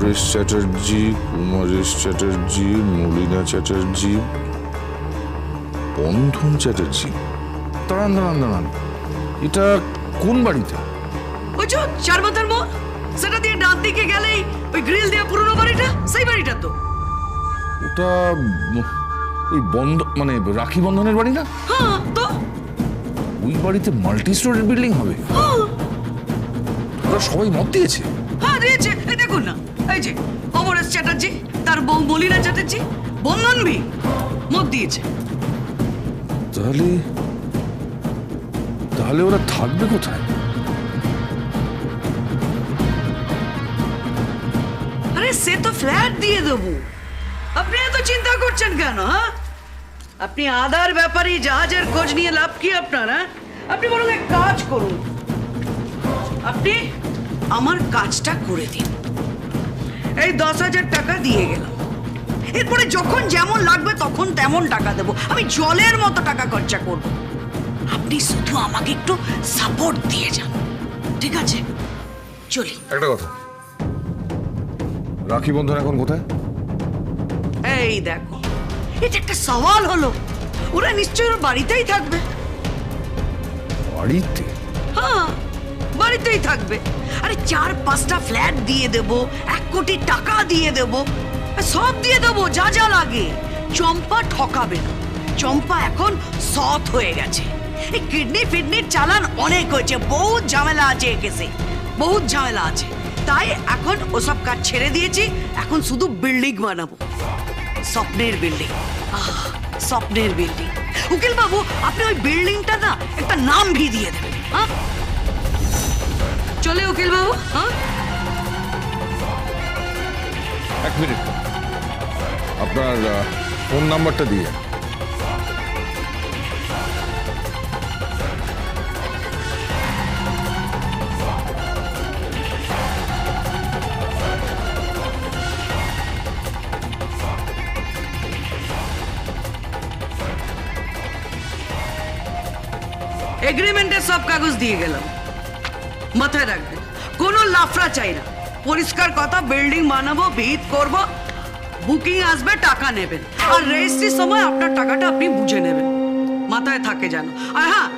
অমরেশ চ্যাটার্জি, কুমারেশ চ্যাটার্জি, মলিনা চ্যাটার্জি, বন্ধন চ্যাটার্জি। দাঁড়ান দাঁড়ান দাঁড়ান, এটা কোন বাড়িতে? ওই যে চারমাথার মোড়, সেটা দিয়ে ডান দিকে গেলেই ওই গ্রিল দেওয়া পুরনো বাড়িটা, সেই বাড়িটা তো। ওটা ওই মানে রাখি বন্ধনের বাড়ি না? হ্যাঁ তো। ওই বাড়িতে মাল্টি স্টোরের বিল্ডিং হবে? ওরা সবাই মত দিয়েছে? হ্যাঁ দিয়েছে, এই দেখুন না, এই যে অমরেশ চ্যাটার্জি, তার বউ মলিনা চ্যাটার্জি, বন্ধন ভি মত দিয়েছে। তাহলে তাহলে ওরা থাকবে কোথায়? আরে সে তো ফ্ল্যাট দিয়ে দেবো, আপনি এত চিন্তা করছেন কেন? হ্যাঁ, আপনি আদার ব্যাপারে জাহাজের খোঁজ নিয়ে লাভ কি আপনার? হ্যাঁ, আপনি বরং এক কাজ করুন, আপনি আমার কাজটা করে দিন। এই 10,000 টাকা দিয়ে গেলাম, এরপরে যখন যেমন লাগবে তখন তেমন টাকা দেবো, আমি জলের মতো টাকা খরচা করব। আপনি শুধু আমাকে একটু সাপোর্ট দিয়ে যান, ঠিক আছে? চলি। একটা কথা, রাখি বন্ধন এখন কোথায়? এই দেখো, এটা একটা সওয়াল হলো। ওরা নিশ্চয়ই ওর বাড়িতেই থাকবে। বাড়িতে? হ্যাঁ, বাড়িতেই থাকবে। আরে 4-5টা ফ্ল্যাট দিয়ে দেব, 1 কোটি টাকা দিয়ে দেব, সব দিয়ে দেবো যা যা লাগে। চম্পা ঠকাবে না, চম্পা এখন সৎ হয়ে গেছে। এই কিডনি ফিডনির চালান অনেক হয়েছে, বহুত ঝামেলা আছে এ কেসে, বহুত ঝামেলা আছে। তাই এখন ওসব কাজ ছেড়ে দিয়েছি, এখন শুধু বিল্ডিং বানাবো, স্বপ্নের বিল্ডিং। স্বপ্নের বিল্ডিং। উকিল বাবু, আপনি ওই বিল্ডিংটা না একটা নাম ভি দিয়ে দেবেন। হ্যাঁ চলে উকিল বাবু। হ্যাঁ, এক মিনিট, আপনার ফোন নাম্বারটা দিয়ে। এগ্রিমেন্টের সব কাগজ দিয়ে গেলাম, মাথায় রাখবেন কোনো লাফড়া চাই না। পরিষ্কার কথা, বিল্ডিং বানাবো, ভিত করব, বুকিং আসবে, টাকা নেবেন, আর রেজিস্ট্রির সময় আপনার টাকাটা আপনি বুঝে নেবেন, মাথায় থাকে জানো। আর হ্যাঁ,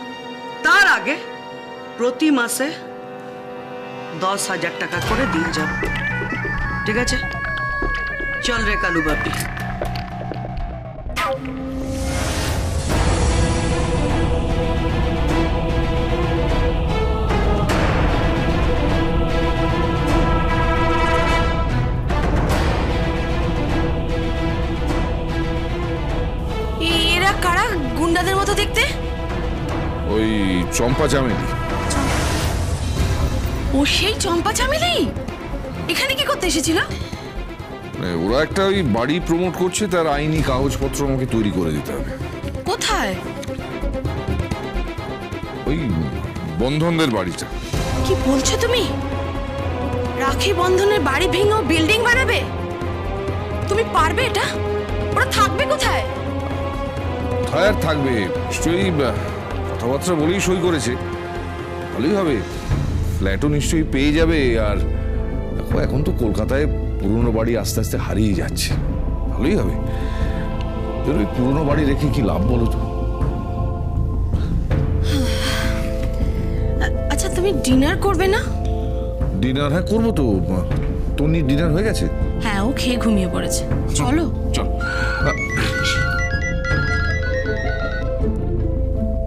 তার আগে প্রতি মাসে 10,000 টাকা করে দিন যাবে, ঠিক আছে? চল রে কালু বাপি। কারা গুন্ডাদের মতো দেখতে? ওই চম্পা চামেলি। ও সেই চম্পা চামেলি এখানে কি করতে এসেছিল? ওরা একটা ওই বাড়ি প্রমোট করছে, তার আইনি কাগজপত্র আমাকে তৈরি করে দিতে হবে। কোথায়? ওই বন্ধনদের বাড়িটা। কি বলছো তুমি? রাখি বন্ধনের বাড়ি ভেঙে বিল্ডিং বানাবে? তুমি পারবে এটা? ওরা থাকবে কোথায়? আর থাকবে নিশ্চয়ই, কথাবার্তা বলেই সই করেছে, ভালোই হবে। ফ্ল্যাটও নিশ্চয়ই পেয়ে যাবে। আর দেখো, এখন তো কলকাতায় পুরনো বাড়ি আস্তে আস্তে হারিয়ে যাচ্ছে, ভালোই হবে। ওই পুরনো বাড়ি রেখে কি লাভ বলো তো? আচ্ছা, তুমি ডিনার করবে না? ডিনার? হ্যাঁ করবো তো। তন্নির ডিনার হয়ে গেছে? হ্যাঁ, ও খেয়ে ঘুমিয়ে পড়েছে। চলো চল।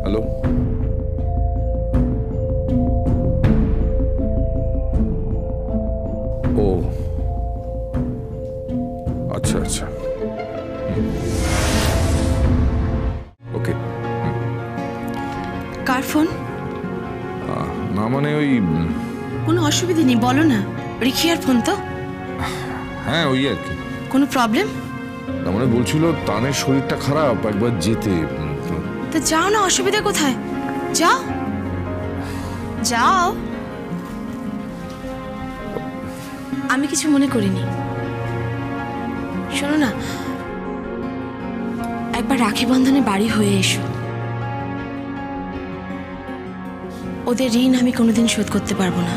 হ্যালো, ও আচ্ছা আচ্ছা, ওকে। কার ফোন? না মানে ওই, কোনো অসুবিধা নেই, বলো না। রিখিয়ার ফোন তো? হ্যাঁ ওই আর কি। কোনো প্রবলেম? না মানে বলছিল তানের শরীরটা খারাপ, একবার যেতে। তো যাও না, অসুবিধা কোথায়? যাও যাও, আমি কিছু মনে করিনি। শোনো না, একবার রাখি বন্ধনে বাড়ি হয়ে এসো। ওদের ঋণ আমি কোনোদিন শোধ করতে পারবো না।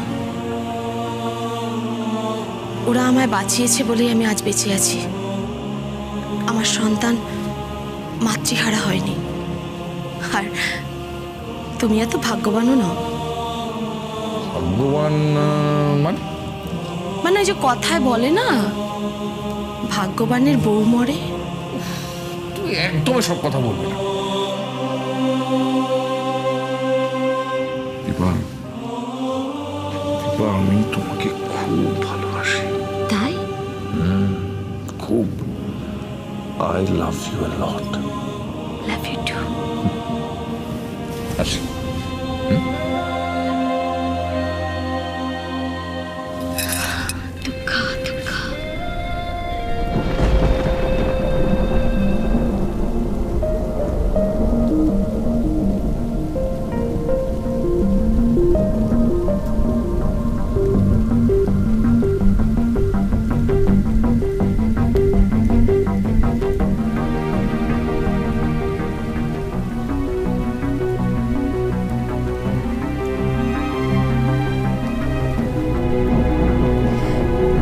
ওরা আমায় বাঁচিয়েছে বলেই আমি আজ বেঁচে আছি। আমার সন্তান মাতৃহারা হয়নি। আর তুমি এত ভাগ্যবানও নও। ভগবান মানে ওই যে কথায় বলে না, ভাগ্যবানের বউ মরে। তুই একদম সব কথা বলবি না দীপা। দীপা, আমি তোমাকে খুব ভালোবাসি। তাই? খুব। I love you a lot. Love you too. আসি।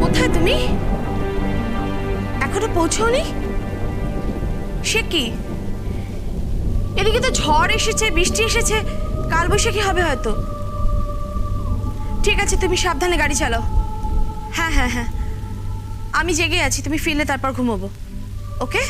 কোথায় তুমি? এখনো পৌঁছওনি? সে কি, এদিকে তো ঝড় এসেছে, বৃষ্টি এসেছে, কালবৈশাখী হবে হয়তো। ঠিক আছে, তুমি সাবধানে গাড়ি চালাও। হ্যাঁ হ্যাঁ হ্যাঁ, আমি জেগে আছি, তুমি ফিরলে তারপর ঘুমোবো। ওকে?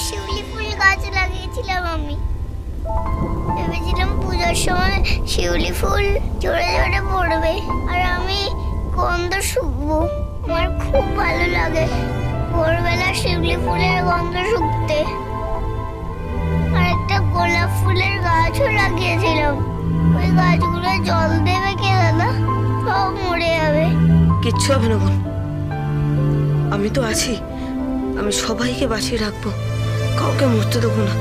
শিউলি ফুল গাছ লাগিয়েছিলাম আমি। ভেবেছিলাম পূজার সময় শিউলি ফুল ঝরে ঝরে পড়বে আর আমি গন্ধ শুকবো। আমার খুব ভালো লাগে ভোরবেলা শিউলি ফুলের গন্ধ শুকতে। আর একটা গোলাপ ফুলের গাছও লাগিয়েছিলাম। ওই গাছগুলো জল দেবে কে দাদা? সব মরে যাবে। কিচ্ছু হবে না বোন, আমি তো আছি। আমি সবাইকে বাঁচিয়ে রাখবো, কাউকে মরতে দেবো না।